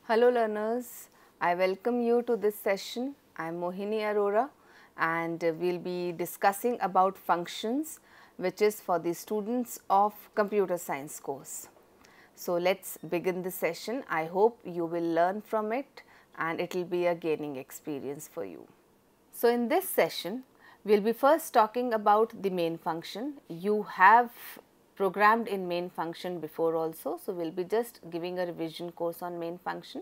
Hello learners, I welcome you to this session. I am Mohini Arora and we will be discussing about functions which is for the students of computer science course. So let us begin the session. I hope you will learn from it and it will be a gaining experience for you. So in this session, we will be first talking about the main function. You have programmed in main function before also. So we will be just giving a revision course on main function.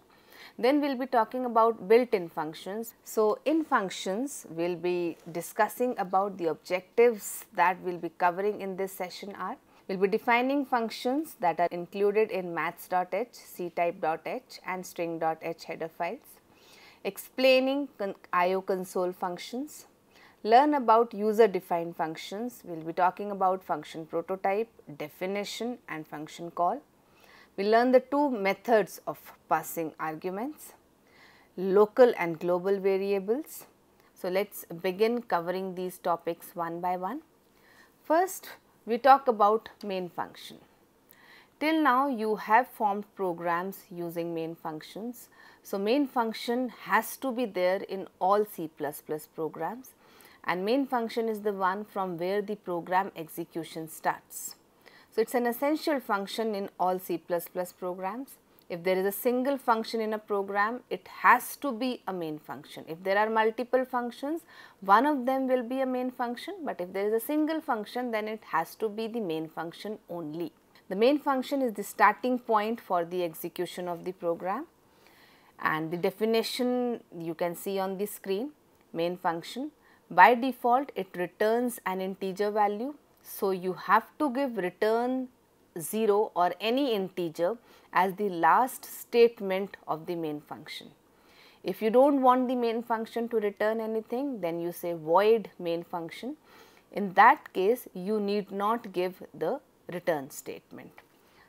Then we will be talking about built-in functions. So in functions, we will be discussing about the objectives that we will be covering in this session are. We will be defining functions that are included in maths.h, ctype.h and string.h header files, explaining IO console functions, learn about user defined functions. We will be talking about function prototype, definition and function call. We learn the two methods of passing arguments, local and global variables. So let us begin covering these topics one by one. First, we talk about main function. Till now you have formed programs using main functions. So main function has to be there in all C++ programs and main function is the one from where the program execution starts. So it is an essential function in all C++ programs. If there is a single function in a program, it has to be a main function. If there are multiple functions, one of them will be a main function, but if there is a single function, then it has to be the main function only. The main function is the starting point for the execution of the program and the definition you can see on the screen. Main function, by default it returns an integer value. So you have to give return 0 or any integer as the last statement of the main function. If you do not want the main function to return anything, then you say void main function. In that case, you need not give the return statement.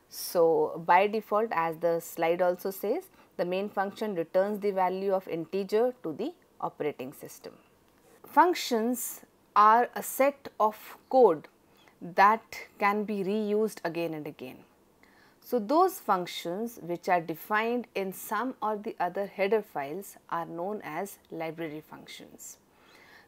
So by default, as the slide also says, the main function returns the value of integer to the operating system. Functions are a set of code that can be reused again and again. So those functions which are defined in some or the other header files are known as library functions.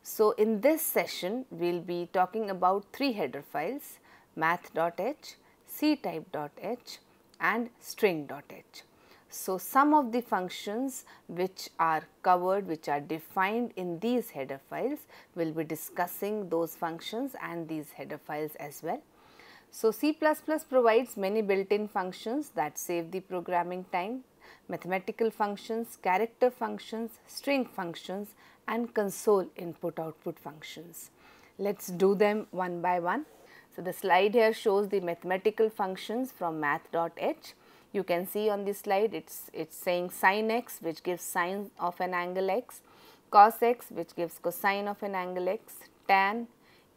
So in this session, we will be talking about three header files: math.h, ctype.h and string.h. So some of the functions which are covered, which are defined in these header files, we will be discussing those functions and these header files as well. So C++ provides many built-in functions that save the programming time: mathematical functions, character functions, string functions and console input-output functions. Let us do them one by one. So the slide here shows the mathematical functions from math.h. You can see on this slide it's saying sin x, which gives sine of an angle x, cos x, which gives cosine of an angle x, tan,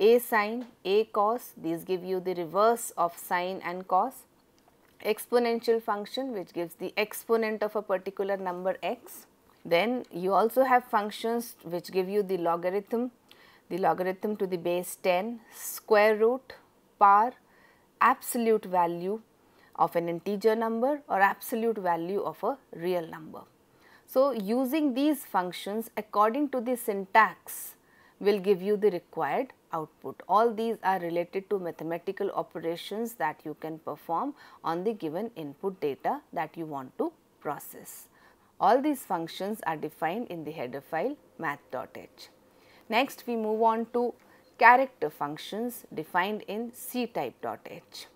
a sine, a cos, these give you the reverse of sine and cos, exponential function which gives the exponent of a particular number x. Then you also have functions which give you the logarithm to the base 10, square root, power, absolute value of an integer number or absolute value of a real number. So using these functions according to the syntax will give you the required output. All these are related to mathematical operations that you can perform on the given input data that you want to process. All these functions are defined in the header file math.h. Next we move on to character functions defined in ctype.h.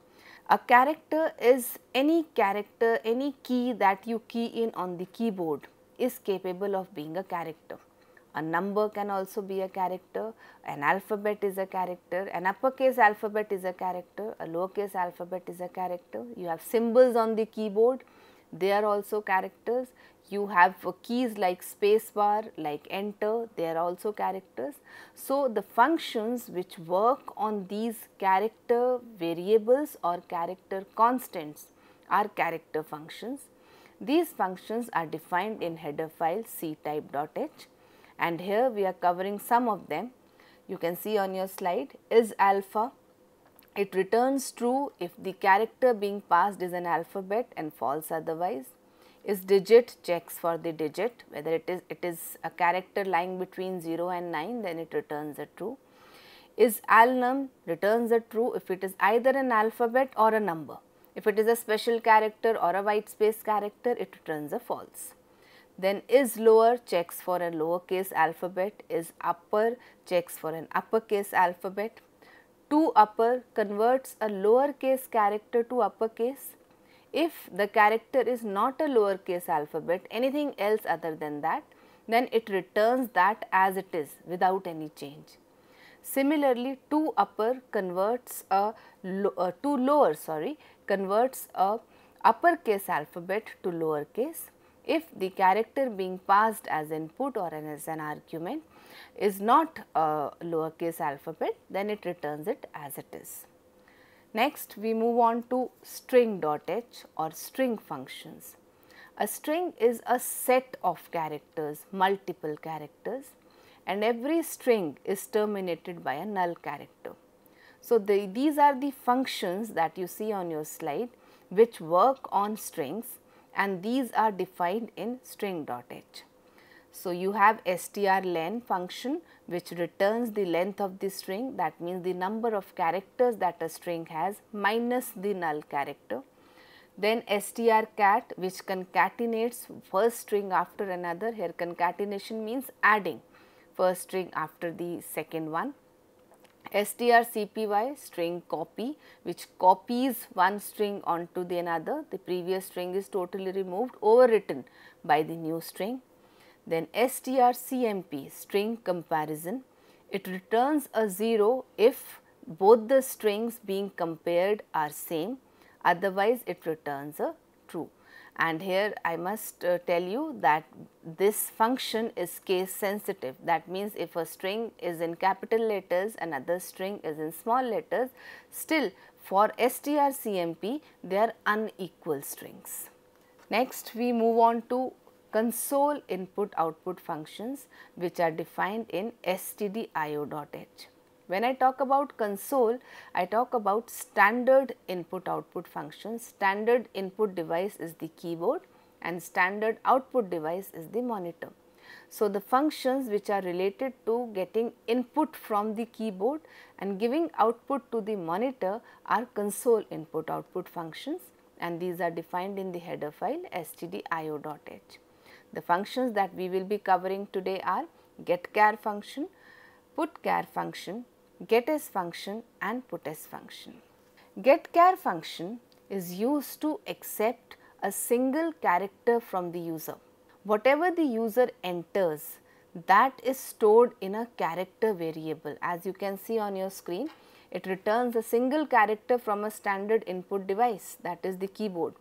A character is any character, any key that you key in on the keyboard is capable of being a character. A number can also be a character, an alphabet is a character, an uppercase alphabet is a character, a lowercase alphabet is a character. You have symbols on the keyboard, they are also characters. You have keys like space bar, like enter, they are also characters. So the functions which work on these character variables or character constants are character functions. These functions are defined in header file ctype.h and here we are covering some of them. You can see on your slide is alpha. It returns true if the character being passed is an alphabet and false otherwise. Is digit, checks for the digit, whether it is a character lying between 0 and 9, then it returns a true. Is alnum, returns a true if it is either an alphabet or a number. If it is a special character or a white space character, it returns a false. Then is lower, checks for a lowercase alphabet. Is upper, checks for an uppercase alphabet. To upper converts a lowercase character to uppercase. If the character is not a lowercase alphabet, anything else other than that, then it returns that as it is without any change. Similarly, to upper converts converts a uppercase alphabet to lowercase. If the character being passed as input or as an argument is not a lowercase alphabet, then it returns it as it is. Next, we move on to string.h or string functions. A string is a set of characters, multiple characters, and every string is terminated by a null character. So, these are the functions that you see on your slide which work on strings, and these are defined in string.h. So, you have strlen function which returns the length of the string, that means the number of characters that a string has minus the null character. Then strcat which concatenates first string after another. Here concatenation means adding first string after the second one. strcpy, string copy, which copies one string onto the another. The previous string is totally removed, overwritten by the new string. Then strcmp, string comparison. It returns a 0 if both the strings being compared are same, otherwise it returns a true. And here I must tell you that this function is case sensitive. That means if a string is in capital letters, another string is in small letters, still for strcmp they are unequal strings. Next, we move on to console input output functions which are defined in stdio.h. When I talk about console, I talk about standard input output functions. Standard input device is the keyboard and standard output device is the monitor. So, the functions which are related to getting input from the keyboard and giving output to the monitor are console input output functions, and these are defined in the header file stdio.h. The functions that we will be covering today are getChar function, putChar function, getS function and putS function. GetChar function is used to accept a single character from the user. Whatever the user enters, that is stored in a character variable. As you can see on your screen, it returns a single character from a standard input device, that is the keyboard.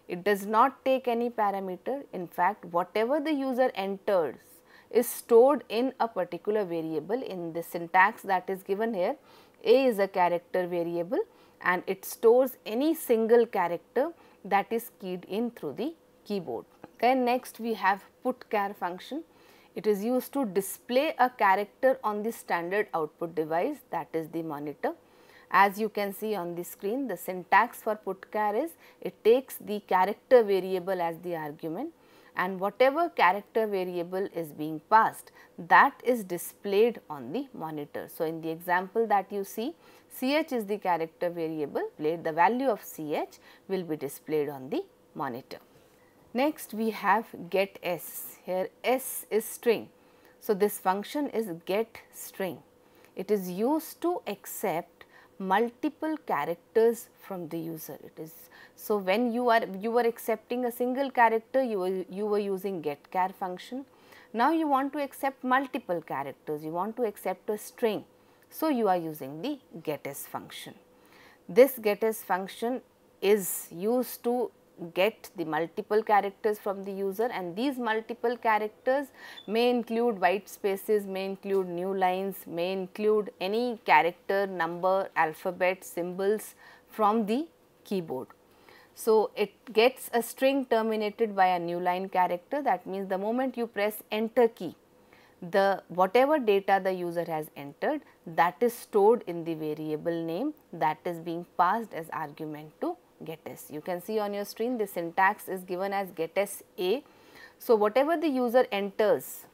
It does not take any parameter. In fact, whatever the user enters is stored in a particular variable. In the syntax that is given here, A is a character variable and it stores any single character that is keyed in through the keyboard. Then next we have putChar function. It is used to display a character on the standard output device, that is the monitor. As you can see on the screen, the syntax for putChar is it takes the character variable as the argument, and whatever character variable is being passed, that is displayed on the monitor. So, in the example that you see, ch is the character variable, the value of ch will be displayed on the monitor. Next we have getS. Here S is string. So, this function is getString. It is used to accept multiple characters from the user. It is so when you were accepting a single character, you were using getChar function. Now you want to accept multiple characters, you want to accept a string, so you are using the getS function. This getS function is used to get the multiple characters from the user, and these multiple characters may include white spaces, may include new lines, may include any character, number, alphabet, symbols from the keyboard. So, it gets a string terminated by a new line character. That means the moment you press enter key, the whatever data the user has entered, that is stored in the variable name that is being passed as argument to getS. You can see on your screen the syntax is given as getS A. So, whatever the user enters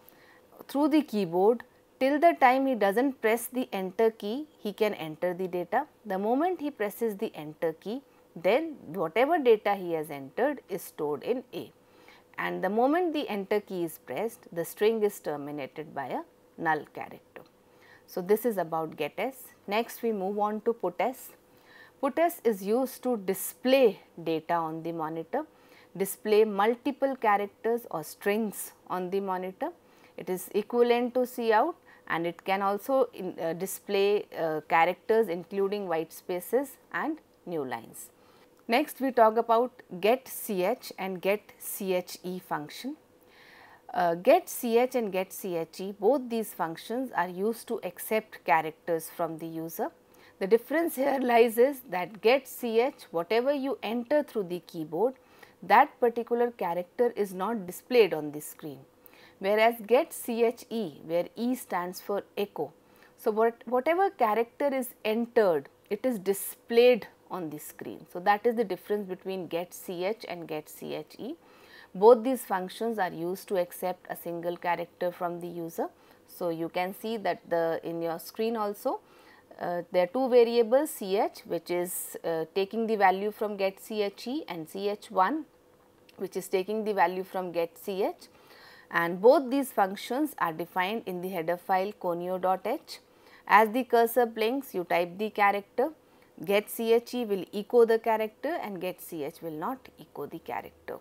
through the keyboard, till the time he does not press the enter key, he can enter the data. The moment he presses the enter key, then whatever data he has entered is stored in A, and the moment the enter key is pressed, the string is terminated by a null character. So, this is about getS. Next we move on to putS. PutS is used to display data on the monitor, display multiple characters or strings on the monitor. It is equivalent to cout, and it can also display characters including white spaces and new lines. Next we talk about getCH and getCHE function. GetCH and getCHE, both these functions are used to accept characters from the user. The difference here lies is that getCH, whatever you enter through the keyboard, that particular character is not displayed on the screen, whereas getCHE, where E stands for echo. So, whatever character is entered, it is displayed on the screen. So, that is the difference between getCH and getCHE. Both these functions are used to accept a single character from the user. So, you can see that in your screen also there are two variables, ch, which is taking the value from getCHE, and ch1, which is taking the value from getCH, and both these functions are defined in the header file conio.h. As the cursor blinks, you type the character, getCHE will echo the character and getCH will not echo the character.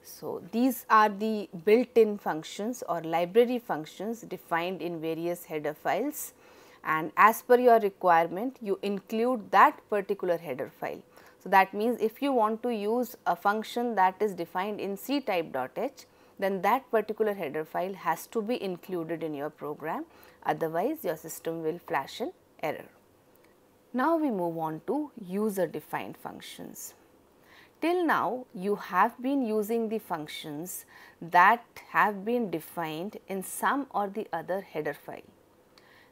So, these are the built-in functions or library functions defined in various header files, and as per your requirement you include that particular header file. So, that means if you want to use a function that is defined in ctype.h, then that particular header file has to be included in your program, otherwise your system will flash an error. Now, we move on to user defined functions. Till now, you have been using the functions that have been defined in some or the other header file.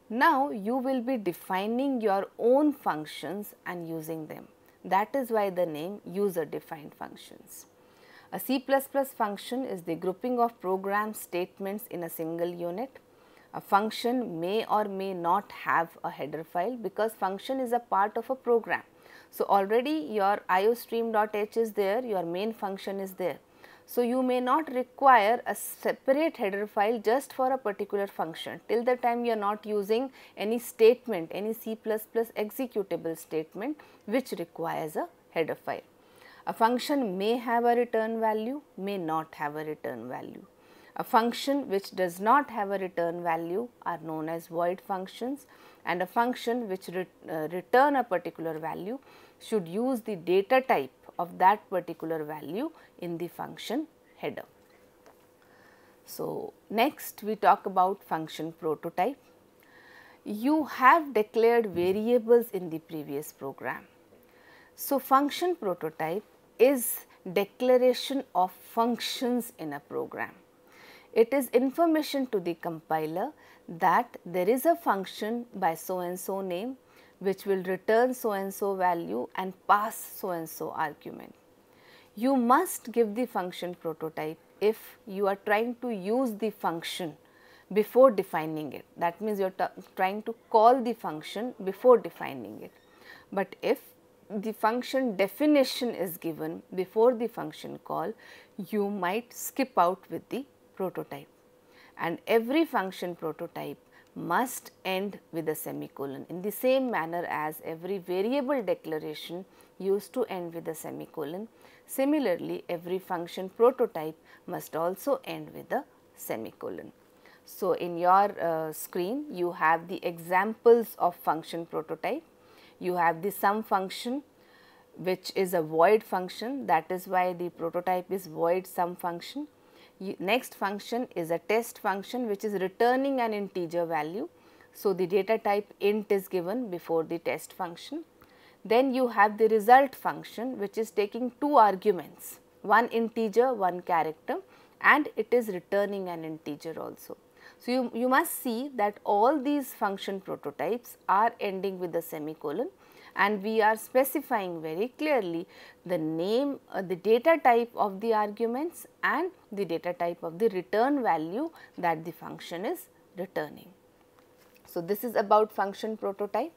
Now, you will be defining your own functions and using them. That is why the name user defined functions. A C++ function is the grouping of program statements in a single unit. A function may or may not have a header file because function is a part of a program. So, already your iostream.h is there, your main function is there. So, you may not require a separate header file just for a particular function till the time you are not using any statement, any C++ executable statement which requires a header file. A function may have a return value, may not have a return value. A function which does not have a return value are known as void functions, and a function which return a particular value should use the data type of that particular value in the function header. So, next we talk about function prototype. You have declared variables in the previous program. So, function prototype is declaration of functions in a program. It is information to the compiler that there is a function by so and so name which will return so and so value and pass so and so argument. You must give the function prototype if you are trying to use the function before defining it. That means you are trying to call the function before defining it. But if the function definition is given before the function call, you might skip out with the prototype, and every function prototype must end with a semicolon in the same manner as every variable declaration used to end with a semicolon. Similarly, every function prototype must also end with a semicolon. So, in your screen you have the examples of function prototype. You have the sum function, which is a void function, that is why the prototype is void sum function. Next function is a test function which is returning an integer value. So, the data type int is given before the test function. Then you have the result function which is taking two arguments, one integer, one character, and it is returning an integer also. So, you must see that all these function prototypes are ending with a semicolon, and we are specifying very clearly the name, the data type of the arguments and the data type of the return value that the function is returning. So, this is about function prototype.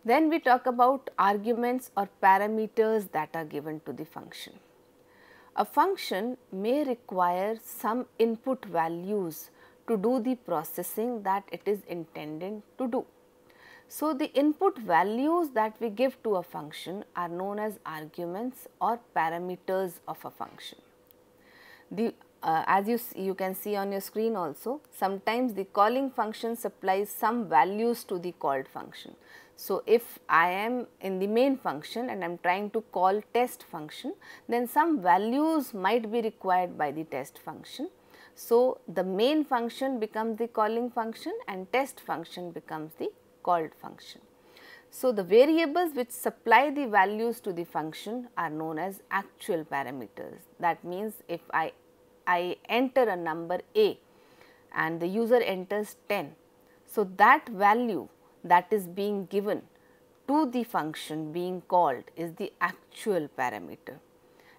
Then we talk about arguments or parameters that are given to the function. A function may require some input values to do the processing that it is intended to do. So, the input values that we give to a function are known as arguments or parameters of a function. As you can see on your screen also, sometimes the calling function supplies some values to the called function. So, if I am in the main function and I am trying to call test function, then some values might be required by the test function. So, the main function becomes the calling function and test function becomes the called function. So, the variables which supply the values to the function are known as actual parameters. That means, if I enter a number a and the user enters 10. So, that value that is being given to the function being called is the actual parameter,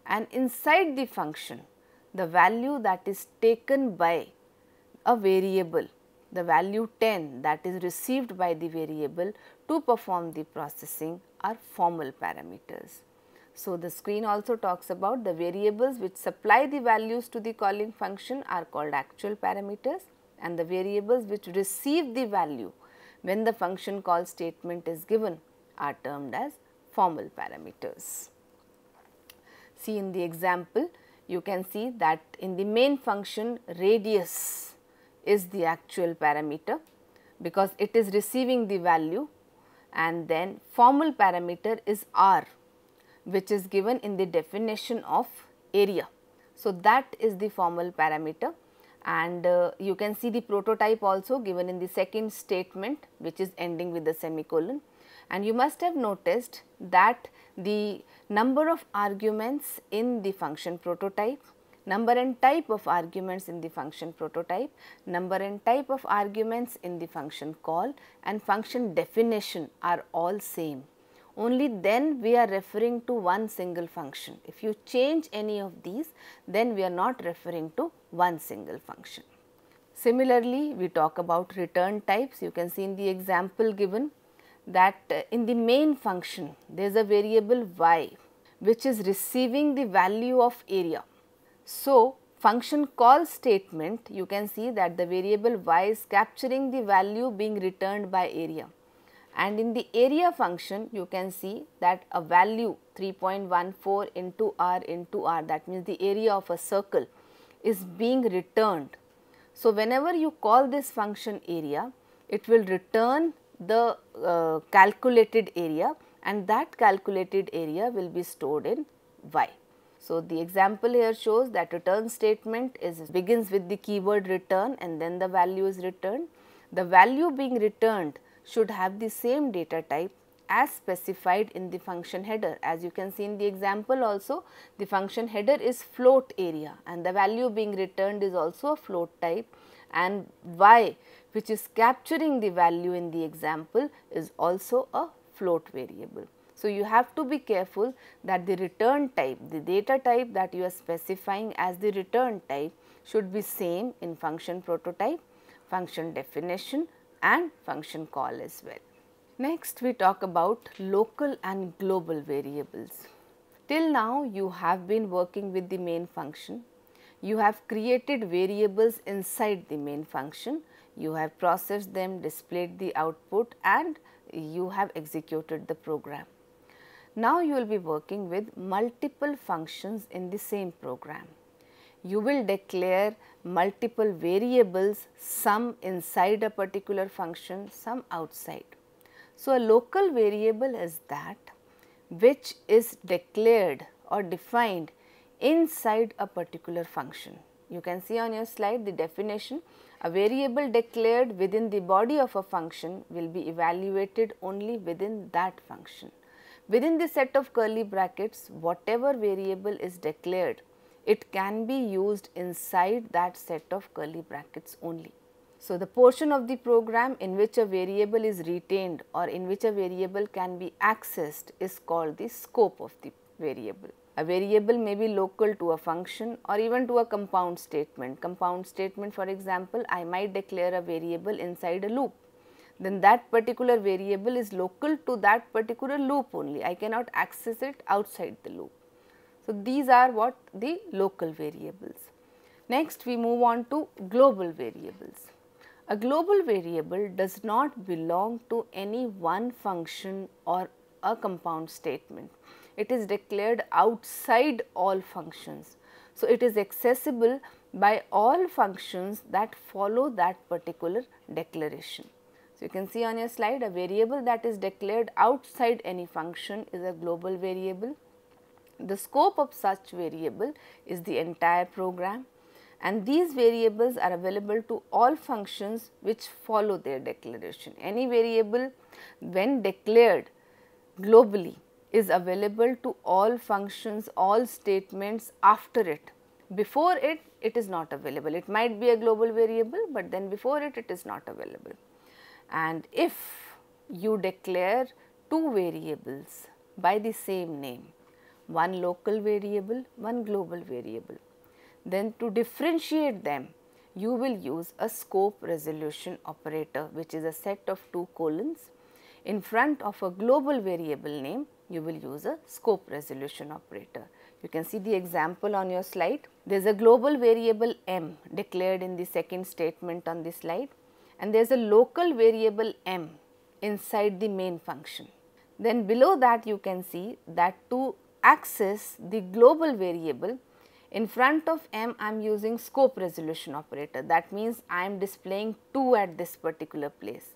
and inside the function the value that is taken by a variable, the value 10 that is received by the variable to perform the processing are formal parameters. So, the screen also talks about the variables which supply the values to the calling function are called actual parameters, and the variables which receive the value when the function call statement is given are termed as formal parameters. See, in the example you can see that in the main function radius is the actual parameter because it is receiving the value, and then formal parameter is r, which is given in the definition of area. So, that is the formal parameter, and you can see the prototype also given in the second statement, which is ending with the semicolon. And you must have noticed that the number of arguments in the function prototype, number and type of arguments in the function prototype, number and type of arguments in the function call, and function definition are all same. Only then we are referring to one single function. If you change any of these, then we are not referring to one single function. Similarly, we talk about return types. You can see in the example given that in the main function there is a variable y which is receiving the value of area. So, function call statement, you can see that the variable y is capturing the value being returned by area. And in the area function, you can see that a value 3.14 into r, that means the area of a circle, is being returned. So, whenever you call this function area, it will return the calculated area, and that calculated area will be stored in y. So, the example here shows that return statement begins with the keyword return and then the value is returned. The value being returned should have the same data type as specified in the function header. As you can see in the example also, the function header is float area and the value being returned is also a float type, and y, which is capturing the value in the example, is also a float variable. So, you have to be careful that the return type, the data type that you are specifying as the return type should be same in function prototype, function definition and function call as well. Next, we talk about local and global variables. Till now, you have been working with the main function. You have created variables inside the main function. You have processed them, displayed the output, and you have executed the program. Now, you will be working with multiple functions in the same program. You will declare multiple variables, some inside a particular function, some outside. So, a local variable is that which is declared or defined inside a particular function. You can see on your slide the definition. A variable declared within the body of a function will be evaluated only within that function. Within the set of curly brackets, whatever variable is declared, it can be used inside that set of curly brackets only. So, the portion of the program in which a variable is retained or in which a variable can be accessed is called the scope of the variable. A variable may be local to a function or even to a compound statement. Compound statement, for example, I might declare a variable inside a loop. Then that particular variable is local to that particular loop only. I cannot access it outside the loop. So, these are what the local variables. Next, we move on to global variables. A global variable does not belong to any one function or a compound statement. It is declared outside all functions. So, it is accessible by all functions that follow that particular declaration. So, you can see on your slide, a variable that is declared outside any function is a global variable. The scope of such variable is the entire program, and these variables are available to all functions which follow their declaration. Any variable when declared globally is available to all functions, all statements after it. Before it, it is not available. It might be a global variable, but then before it, it is not available. And if you declare two variables by the same name, one local variable, one global variable, then to differentiate them, you will use a scope resolution operator, which is a set of two colons. In front of a global variable name, you will use a scope resolution operator. You can see the example on your slide. There is a global variable m declared in the second statement on this slide, and there is a local variable m inside the main function. Then below that you can see that to access the global variable, in front of m I am using scope resolution operator. That means I am displaying 2 at this particular place,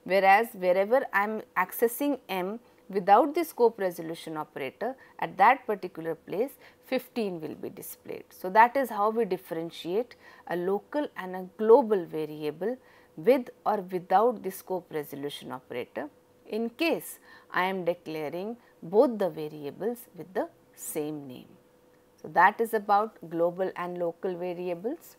whereas wherever I am accessing m without the scope resolution operator, at that particular place 15 will be displayed. So, that is how we differentiate a local and a global variable with or without the scope resolution operator, in case I am declaring both the variables with the same name. So, that is about global and local variables.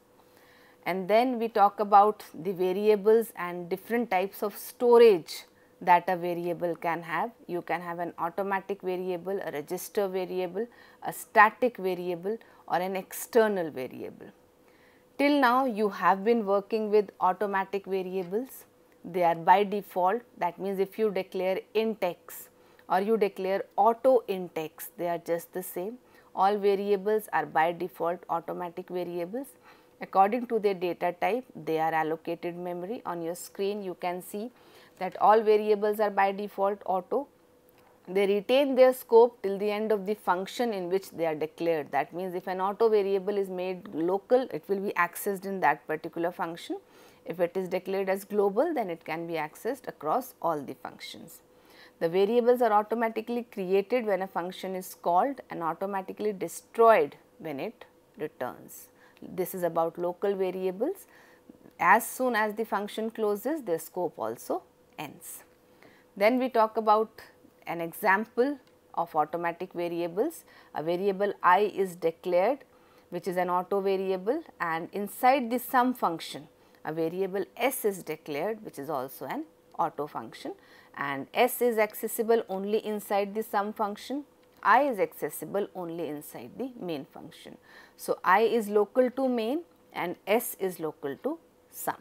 And then we talk about the variables and different types of storage that a variable can have. You can have an automatic variable, a register variable, a static variable, or an external variable. Till now you have been working with automatic variables. They are by default. That means if you declare int x or you declare auto int x, they are just the same. All variables are by default automatic variables. According to their data type, they are allocated memory. On your screen you can see that all variables are by default auto. They retain their scope till the end of the function in which they are declared. That means if an auto variable is made local, it will be accessed in that particular function. If it is declared as global, then it can be accessed across all the functions. The variables are automatically created when a function is called and automatically destroyed when it returns. This is about local variables. As soon as the function closes, their scope also ends. Then we talk about an example of automatic variables. A variable I is declared, which is an auto variable, and inside the sum function, a variable S is declared, which is also an auto function, and S is accessible only inside the sum function, I is accessible only inside the main function. So, I is local to main and S is local to sum.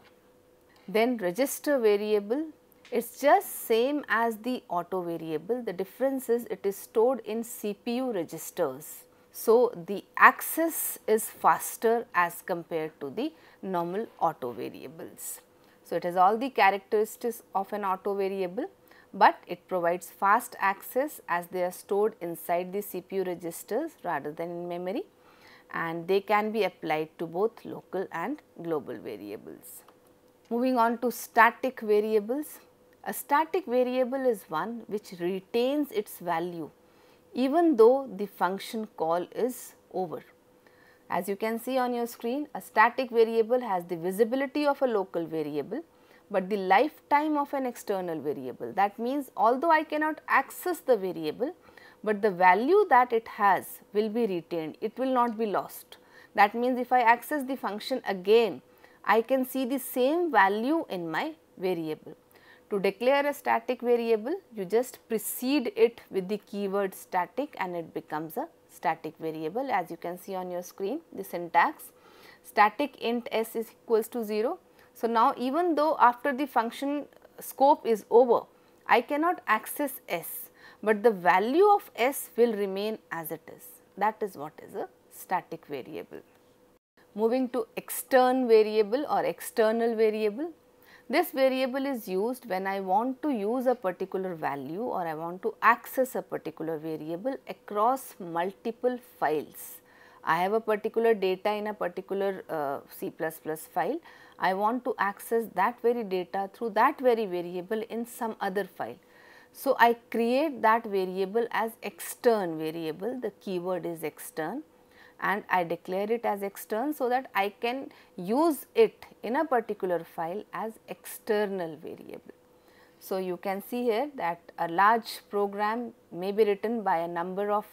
Then register variable, it is just same as the auto variable. The difference is it is stored in CPU registers. So, the access is faster as compared to the normal auto variables. So, it has all the characteristics of an auto variable, but it provides fast access as they are stored inside the CPU registers rather than in memory, and they can be applied to both local and global variables. Moving on to static variables. A static variable is one which retains its value even though the function call is over. As you can see on your screen, a static variable has the visibility of a local variable, but the lifetime of an external variable. That means although I cannot access the variable, but the value that it has will be retained, it will not be lost. That means if I access the function again, I can see the same value in my variable. To declare a static variable, you just precede it with the keyword static and it becomes a static variable. As you can see on your screen, the syntax, static int s is equals to 0. So, now even though after the function scope is over, I cannot access s, but the value of s will remain as it is. That is what is a static variable. Moving to extern variable or external variable. This variable is used when I want to use a particular value or I want to access a particular variable across multiple files. I have a particular data in a particular C++ file. I want to access that very data through that very variable in some other file. So, I create that variable as extern variable, the keyword is extern, and I declare it as extern so that I can use it in a particular file as external variable. So, you can see here that a large program may be written by a number of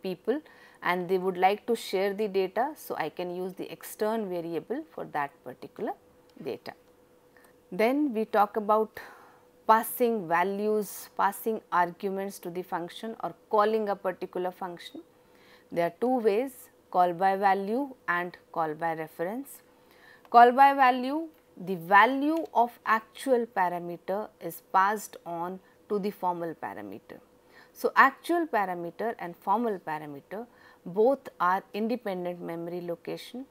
people and they would like to share the data. So, I can use the extern variable for that particular data. Then we talk about passing values, passing arguments to the function or calling a particular function. There are two ways, call by value and call by reference. Call by value, the value of actual parameter is passed on to the formal parameter. So, actual parameter and formal parameter both are independent memory location.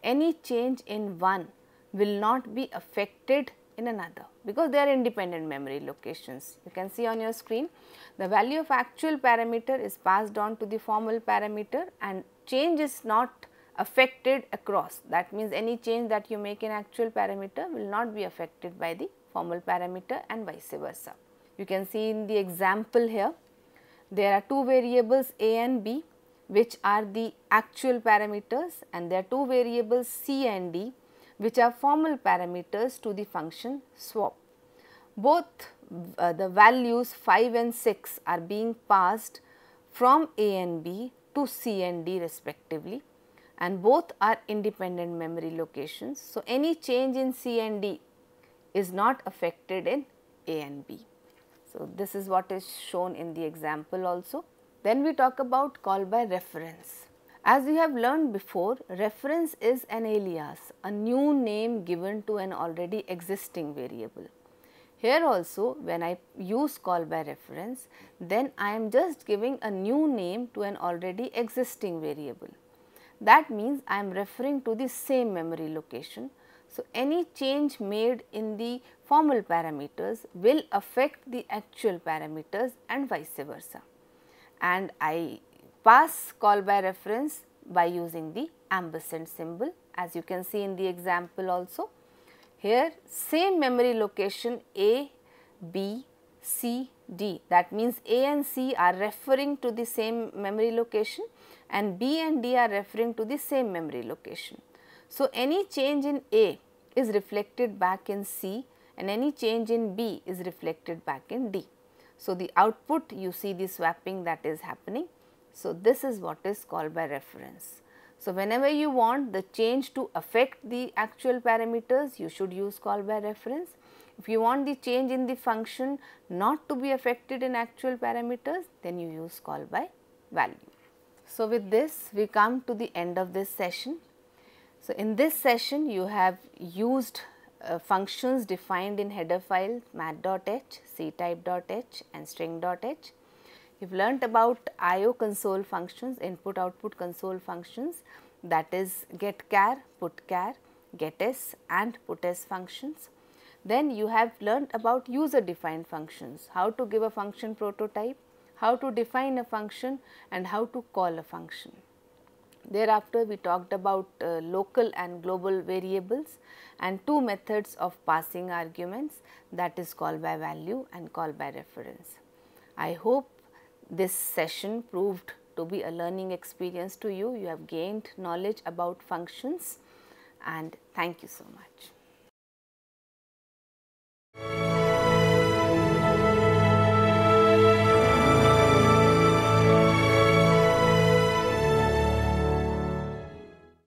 Any change in one will not be affected in another because they are independent memory locations. You can see on your screen the value of actual parameter is passed on to the formal parameter and change is not affected across. That means, any change that you make in actual parameter will not be affected by the formal parameter and vice versa. You can see in the example here, there are two variables a and b which are the actual parameters and there are two variables c and d which are formal parameters to the function swap. Both the values 5 and 6 are being passed from a and b to c and d respectively and both are independent memory locations. So, any change in c and d is not affected in a and b. So, this is what is shown in the example also. Then we talk about call by reference. As we have learned before, reference is an alias, a new name given to an already existing variable. Here also, when I use call by reference, then I am just giving a new name to an already existing variable. That means I am referring to the same memory location. So, any change made in the formal parameters will affect the actual parameters and vice versa. And I pass call by reference by using the ampersand symbol, as you can see in the example also. Here same memory location A, B, C, D, that means A and C are referring to the same memory location and B and D are referring to the same memory location. So, any change in A is reflected back in C and any change in B is reflected back in D. So, the output you see the swapping that is happening. So, this is what is called by reference. So, whenever you want the change to affect the actual parameters, you should use call by reference. If you want the change in the function not to be affected in actual parameters, then you use call by value. So, with this we come to the end of this session. So, in this session you have used functions defined in header file mat.h, ctype.h and string.h. You have learnt about IO console functions, input output console functions, that is getChar, putChar, getS and putS functions. Then you have learnt about user defined functions, how to give a function prototype, how to define a function and how to call a function. Thereafter, we talked about local and global variables and two methods of passing arguments, that is call by value and call by reference. I hope this session proved to be a learning experience to you. You have gained knowledge about functions and thank you so much.